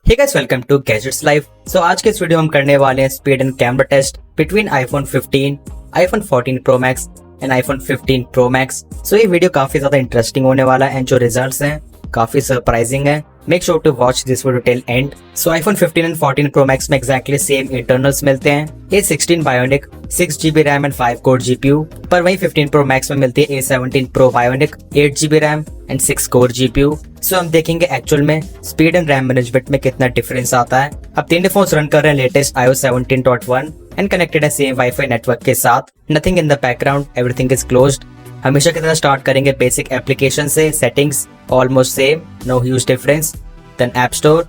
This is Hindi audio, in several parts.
Hey guys, welcome to Gadgets Live. So आज के इस वीडियो हम करने वाले हैं speed and camera test between iPhone 15, iPhone 14 pro max and iPhone 15 pro Max. So ये वीडियो काफी ज्यादा इंटरेस्टिंग होने वाला है एंड जो रिजल्ट्स हैं काफी सरप्राइजिंग है। Make sure to watch this video till end. So iPhone 15 and 14 pro max में एक्जैक्टली सेम इंटरनल्स मिलते हैं। A16 bionic 6GB RAM and 5 core GPU, पर वहीं 15 प्रो मैक्स में मिलती है A17 pro bionic 8GB RAM and 6 core GPU। सो हम देखेंगे एक्चुअल में स्पीड एंड रैम मैनेजमेंट में कितना डिफरेंस आता है। अब तीनों फोन्स रन कर रहे हैं लेटेस्ट iOS 17.1 एंड कनेक्टेड है सेम वाईफाई नेटवर्क के साथ। Nothing in the background, everything is closed. हमेशा की तरह स्टार्ट करेंगे बेसिक एप्लीकेशन से। Settings almost same, no huge difference. Then app store,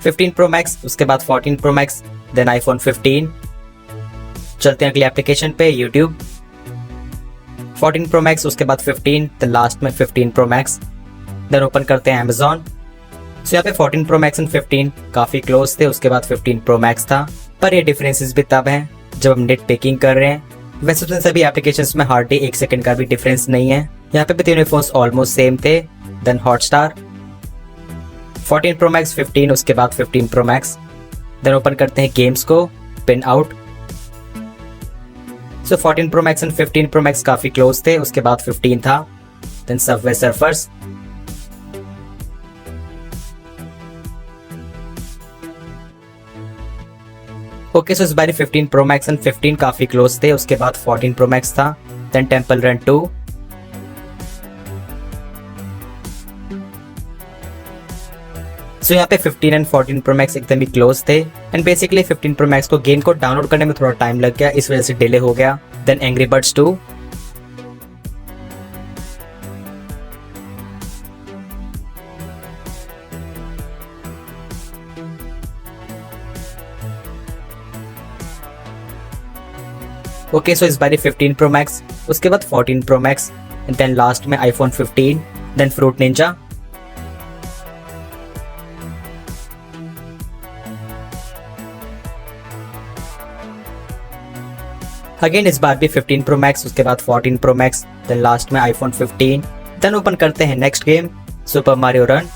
15 pro max, उसके बाद 14 प्रो मैक्स, देन आईफोन 15। चलते हैं अगली एप्लीकेशन पे, यूट्यूब, 14 प्रो मैक्स, उसके बाद 15, देन लास्ट में 15 प्रो मैक्स। देन ओपन करते हैं अमेजॉन। सो यहाँ पे 14 प्रो मैक्स एंड 15 काफी क्लोज थे, उसके बाद 15 प्रो मैक्स था, पर ये डिफरेंसेस भी तब हैं जब हम नेट पिकिंग कर रहे हैं। वैसे तो सभी एप्लीकेशंस में हार्डली 1 सेकंड का भी डिफरेंस नहीं है। यहाँ पे भी तीनों फोन्स ऑलमोस्ट सेम थे। देन हॉटस्टार, 14 प्रो मैक्स 15, उसके बाद 15 प्रो मैक्स। देन ओपन करते हैं गेम्स को, pin out. So 14 pro max and 15 pro Max काफी क्लोज थे, उसके बाद 15 था। Then Subway Surfers, okay. So इस बारी 15 प्रो मैक्स एंड 15 काफी क्लोज थे, उसके बाद 14 प्रो मैक्स था। देन टेम्पल रन 2, सो यहाँ पे 15 एंड 14 प्रो मैक्स एकदम ही क्लोज थे एंड बेसिकली 15 प्रो मैक्स को गेम को डाउनलोड करने में थोड़ा टाइम लग गया, इस वजह से डिले हो गया। Then Angry Birds 2, okay. So इस बारी 15 प्रो मैक्स, उसके बाद 14 pro max and then last में iPhone 15, then Fruit Ninja. Again इस बार भी 15 प्रो मैक्स, उसके बाद 14 प्रो मैक्स, देन लास्ट में आईफोन 15। देन ओपन करते हैं next game, Super Mario Run.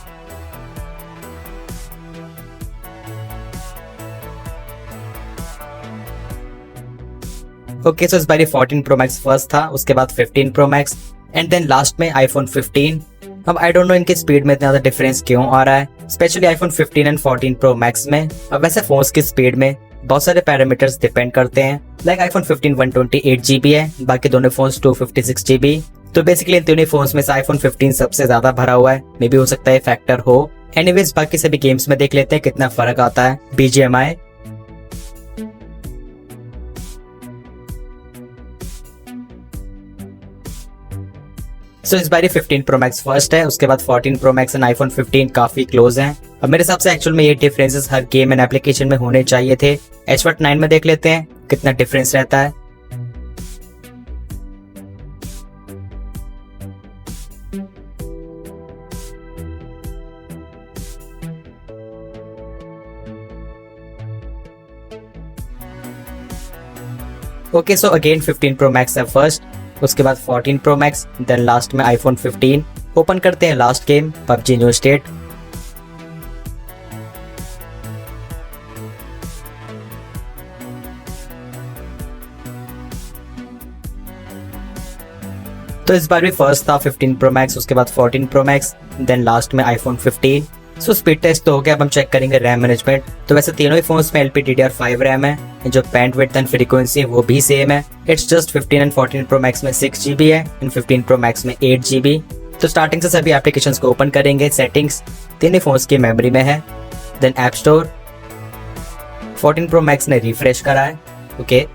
Okay. So इस बारी 14 प्रो मैक्स फर्स्ट था, उसके बाद 15 pro max and then last में आईफोन 15। अब आई डोंट नो इनके स्पीड में इतना ज्यादा डिफरेंस क्यों आ रहा है, specially iPhone 15 and 14 pro max में। अब वैसे फोन्स की स्पीड में बहुत सारे पैरामीटर्स डिपेंड करते हैं। लाइक आईफोन 15 128GB है, बाकी दोनों फोन्स 256GB। तो बेसिकली इन तीनों फोन्स में से आईफोन 15 सबसे ज्यादा भरा हुआ है, मे बी हो सकता है फैक्टर हो। एनीवेज बाकी सभी गेम्स में देख लेते हैं कितना फर्क आता है। BGMI, सो इस बारी 15 प्रो मैक्स फर्स्ट है, उसके बाद 14 प्रो मैक्स एंड आईफोन 15 काफी क्लोज हैं। अब मेरे हिसाब से एक्चुअल में ये differences her game and application में होने चाहिए थे। H9 में देख लेते हैं कितना डिफरेंस रहता है। Okay. So again 15 pro max है फर्स्ट, उसके बाद 14 प्रो मैक्स, देन लास्ट में आईफोन 15। ओपन करते हैं last game, PUBG New state. तो इस बार भी फर्स्ट था 15 प्रो मैक्स, उसके बाद 14 प्रो मैक्स, देन लास्ट में आईफोन 15। सो स्पीड टेस्ट तो हो गया, अब हम चेक करेंगे रैम मैनेजमेंट। तो वैसे तीनों ही फोन्स में LPDDR5 रैम है, जो बैंडविड्थ एंड फ्रीक्वेंसी है वो भी सेम है। It's just 15 and 14 pro max में 6GB है एंड 15 प्रो मैक्स में 8GB। तो स्टार्टिंग से सभी एप्लीकेशंस को ओपन करेंगे। सेटिंग्स तीनों फोन्स की मेमोरी में है। Then app store, 14 pro max ने रिफ्रेश करा है, ओके।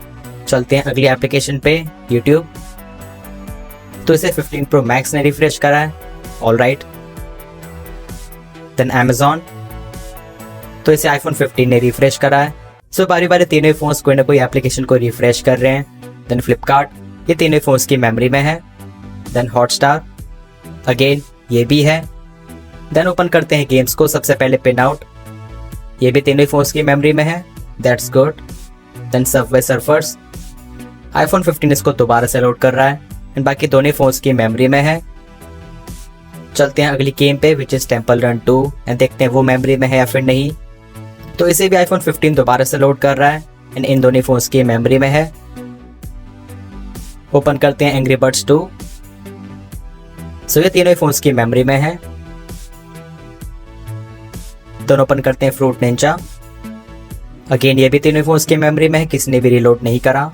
चलते हैं अगली एप्लीकेशन पे, यूट्यूब, तो इसे 15 प्रो मैक्स ने रिफ्रेश करा है, ऑलराइट। देन अमेजॉन, तो इसे आईफोन 15 ने रिफ्रेश करा है। सो बारी बारी तीनों फोन्स कोई ना कोई एप्लीकेशन को रिफ्रेश कर रहे हैं। देन फ्लिपकार्ट, ये तीनों फोन्स की मेमोरी में है। देन हॉटस्टार, अगेन ये भी है। देन ओपन करते हैं गेम्स को, सबसे पहले पिन आउट, ये भी तीनों फोन्स की मेमोरी में है, that's good. Then Subway Surfers, iPhone 15 इसको दोबारा से लोड कर रहा है एंड बाकी दोनों फोन्स की मेमोरी में है। चलते हैं अगली गेम पे which is temple run 2 and देखते हैं वो मेमोरी में है या फिर नहीं। तो इसे भी आईफोन 15 दोबारा से लोड कर रहा है एंड इन दोनों फोन्स की मेमोरी में है। ओपन करते हैं एंग्री बर्ड्स 2। सो ये तीनों फोन्स की मेमोरी में है। दोनों ओपन करते हैं फ्रूट निंजा। अगेन ये भी तीनों फोन्स की मेमोरी में है, किसी ने भी रिलोड नहीं करा।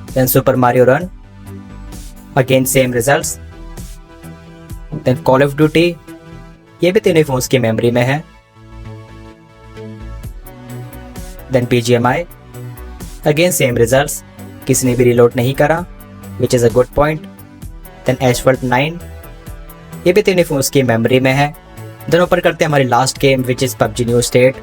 Then Super Mario Run, again same results. Then Call of Duty, ये भी तीनों फोन्स की मेमोरी में है। Then BGMI, again same results, किसी ने भी रिलोड नहीं करा, which is a good point. Then Asphalt 9, ये भी तीनों फोन्स की मेमोरी में है। देन ओपन करते हैं हमारी last game which is PUBG New State.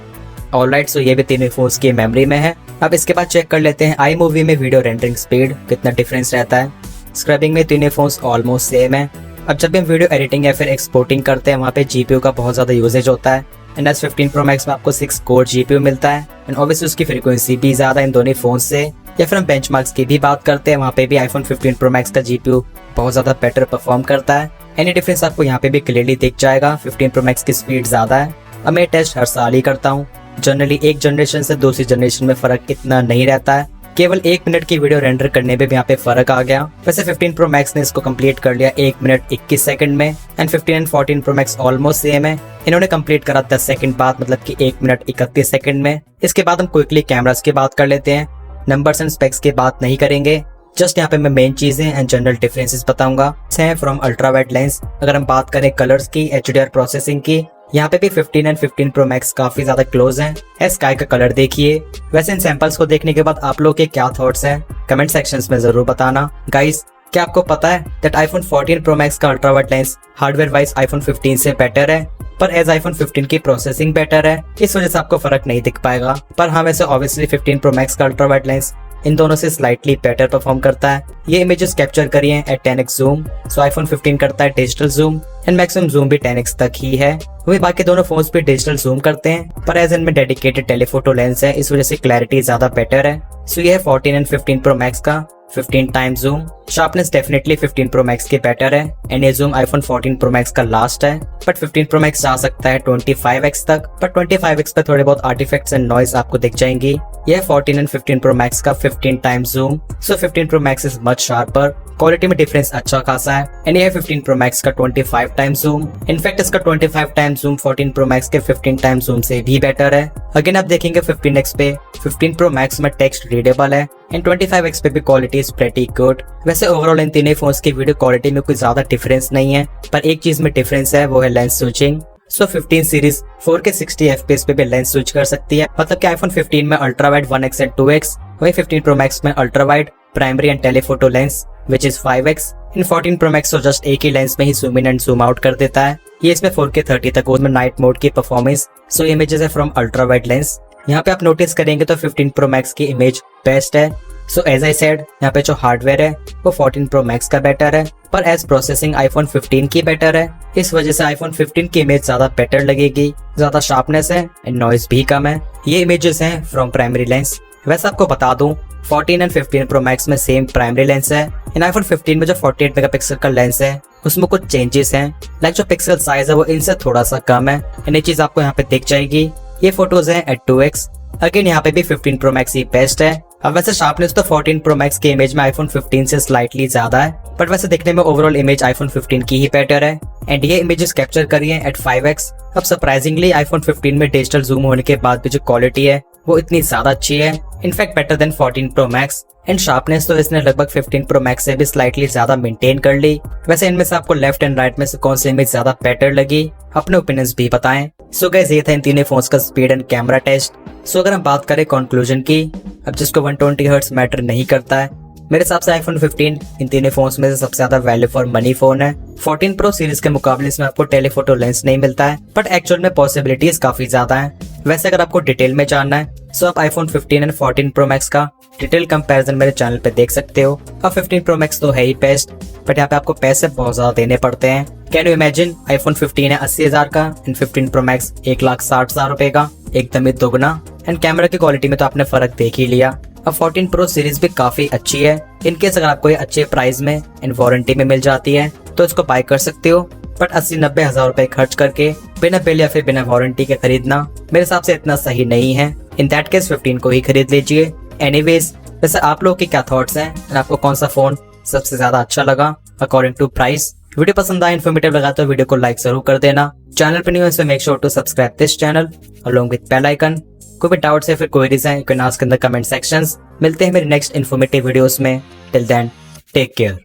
Alright, so ये भी तीनों फोन्स की मेमोरी में है। अब इसके बाद चेक कर लेते हैं iMovie में वीडियो रेंडरिंग स्पीड कितना डिफरेंस रहता है। स्क्रबिंग में तीनों फोन्स ऑलमोस्ट सेम है। अब जब भी हम वीडियो एडिटिंग या फिर एक्सपोर्टिंग करते हैं वहाँ पे GPU का बहुत ज़्यादा यूजेज होता है। एंड S15 Pro Max में आपको 6 कोर GPU मिलता है एंड ऑब्वियसली उसकी फ्रीक्वेंसी भी ज़्यादा इन दोनों फोन से। या फिर हम बेंचमार्क्स की भी बात करते हैं, वहाँ पे भी iPhone 15 Pro Max का GPU बहुत ज़्यादा बेटर परफॉर्म करता है। एनी डिफरेंस आपको यहाँ पे भी क्लियरली दिख जाएगा। 15 Pro Max की स्पीड ज़्यादा है। अब मैं टेस्ट हर साल ही करता हूँ। जनरली एक जनरेशन से दूसरी जनरेशन में फ़र्क इतना नहीं रहता है, केवल 1 मिनट की वीडियो रेंडर करने में भी यहाँ पे फर्क आ गया। वैसे 15 Pro Max ने इसको कंप्लीट कर लिया 1 मिनट 21 सेकंड में and 15 and 14 Pro Max almost same है। इन्होंने कंप्लीट करा 10 सेकंड बाद, मतलब कि 1 मिनट 31 सेकंड में। इसके बाद हम क्विकली कैमरास की बात कर लेते हैं। नंबर्स एंड स्पेक्स की बात नहीं करेंगे, जस्ट यहाँ पे मैं मेन चीजें एंड जनरल डिफरेंसेस बताऊंगा। फ्रॉम अल्ट्रा वाइड लेंस, अगर हम बात करें कलर्स की, HDR प्रोसेसिंग की, यहाँ पे भी 15 एंड 15 Pro Max काफी ज्यादा क्लोज हैं। स्काई का कलर देखिए। वैसे इन सैंपल्स को देखने के बाद आप लोग के क्या थॉट्स हैं कमेंट सेक्शंस में जरूर बताना। गाइस, क्या आपको पता है दैट iPhone 14 Pro Max का ultra wide lens hardware wise iPhone 15 से बेटर है, पर एज iPhone 15 की प्रोसेसिंग बेटर है, इस वजह से आपको फर्क नहीं दिख पाएगा। पर हाँ, वैसे ऑब्वियसली 15 Pro Max का अल्ट्रा वाइड लेंस इन दोनों से स्लाइटली बेटर परफॉर्म करता है। ये इमेजेस कैप्चर करी हैं एट 10x जूम। सो iPhone 15 करता है digital zoom and maximum zoom भी 10x तक ही है। वही बाकी दोनों फोन्स भी डिजिटल जूम करते हैं, पर एज इनमें डेडिकेटेड टेलीफोटो लेंस है, इस वजह से क्लैरिटी ज्यादा बेटर है। सो ये है 14 एंड 15 Pro Max का 15 time zoom. Sharpness definitely 15 Pro Max की बेटर है एंड ये जूम iPhone 14 Pro Max का लास्ट है, बट 15 Pro Max जा सकता है 25x तक, पर 25x पे थोड़े बहुत आर्टिफैक्ट्स एंड नॉइज आपको दिख जाएंगी। यह 14 एंड 15 Pro Max का 15 time zoom. So 15 Pro Max is much sharper, quality में डिफरेंस अच्छा खासा है। एंड ये 15 Pro Max का 25 टाइम जूम। इनफैक्ट इसका 25 टाइम जूम 14 Pro Max के 15 टाइम जूम से भी बेटर है। अगेन आप देखेंगे 15x पे 15 Pro Max में टेक्स्ट रीडेबल है एंड 25x पे भी क्वालिटी इज प्रेटी गुड। वैसे ओवरऑल इन तीनों फोन्स की वीडियो क्वालिटी में कोई ज्यादा डिफरेंस नहीं है, पर एक चीज में डिफरेंस है, वो है लेंस स्विचिंग। सो 15 सीरीज 4K 60 FPS पे भी लेंस स्विच कर सकती है, मतलब कि iPhone 15 में ultra wide 1x and 2x, वही 15 Pro Max में ultra wide primary and telephoto lens which is 5x। In 14 Pro Max तो जस्ट एक ही लेंस में ही zoom in and zoom out कर देता है। ये इसमें 4K 30 तक उसमें नाइट मोड की परफॉर्मेंस। सो इमेजेस है फ्रॉम अल्ट्रा वाइड लेंस। यहाँ पे आप नोटिस करेंगे तो 15 Pro Max की इमेज बेस्ट है। सो एज आई सेड, यहाँ पे जो हार्डवेयर है वो 14 Pro Max का बेटर है, पर एज प्रोसेसिंग iPhone 15 की बेटर है। इस वजह से iPhone 15 की इमेज ज्यादा बेटर लगेगी, ज्यादा शार्पनेस है एंड नॉइज भी कम है। ये इमेजेस हैं फ्रॉम प्राइमरी लेंस। वैसे आपको बता दूं 14 एंड 15 Pro Max में सेम प्राइमरी लेंस है। इन iPhone 15 में जो 48 मेगापिक्सल का लेंस है उसमें कुछ चेंजेस हैं, लाइक जो पिक्सल साइज है वो इनसे थोड़ा सा कम है एंड ये चीज आपको यहाँ पे दिख जाएगी। ये फोटोज हैं एट 2x। अगेन यहाँ पे भी 15 Pro Max ही बेस्ट है। अब वैसे शार्पनेस तो 14 Pro Max की इमेज में iPhone 15 से स्लाइटली ज्यादा है, बट वैसे दिखने में ओवरऑल इमेज iPhone 15 की ही बेटर है एंड ये इमेजेस कैप्चर करी है एट 5x। अब सरप्राइजिंगली iPhone 15 में डिजिटल जूम होने के बाद भी जो क्वालिटी है वो इतनी ज्यादा अच्छी है, in fact better than 14 Pro Max। And sharpness तो इसने लगभग 15 Pro Max से भी स्लाइटली ज्यादा मेंटेन कर ली। वैसे इनमें से आपको लेफ्ट एंड राइट में से कौन सी इमेज ज्यादा बेटर लगी, अपने ओपिनियंस भी बताएं। सो गाइस, ये था इन तीनों फोन्स का स्पीड एंड कैमरा टेस्ट। सो अगर हम बात करें कंक्लूजन की, अब जिसको 120 हर्ट्ज मैटर नहीं करता है, मेरे हिसाब से iPhone 15 इन तीनों फोन्स में से सबसे ज्यादा वैल्यू फॉर मनी फोन है। 14 Pro सीरीज के मुकाबले इसमें आपको टेलीफोटो लेंस नहीं मिलता है, बट एक्चुअल में पॉसिबिलिटीज काफी ज्यादा हैं। वैसे अगर आपको डिटेल में जानना है सो आप iPhone 15 एंड 14 Pro Max का डिटेल कंपैरिजन मेरे चैनल पे देख सकते हो। अब 15 Pro Max तो है ही बेस्ट, बट यहाँ पे आपको पैसे बहुत ज्यादा देने पड़ते हैं। कैन यू इमेजिन, iPhone 15 है 80,000 का एंड 15 Pro Max 1,60,000 रुपए का, एकदम ही दोगुना। एंड कैमरा की क्वालिटी में तो आपने फर्क देख ही लिया। अब 14 Pro सीरीज भी काफी अच्छी है। इनकेस अगर आपको ये अच्छे प्राइस में एंड वारंटी में मिल जाती है तो इसको बाय कर सकते हो। बट 80-90 हजार रुपए खर्च करके बिना बिल या फिर बिना वारंटी के खरीदना मेरे हिसाब से इतना सही नहीं है। इन दैट केस 15 को ही खरीद लीजिए। एनीवेज, वैसे आप लोगों के क्या थॉट्स हैं और आपको कौन सा फोन सबसे ज्यादा अच्छा लगा अकॉर्डिंग टू प्राइस? वीडियो पसंद आया, इन्फॉर्मेटिव लगा तो वीडियो को लाइक जरूर कर देना। चैनल पर न्यू है make sure to subscribe this channel along with bell icon. कोई भी डाउट्स है फिर क्वेरीज हैं you can ask in the comment sections. मिलते हैं मेरे नेक्स्ट इन्फॉर्मेटिव वीडियोस में। Till then take care.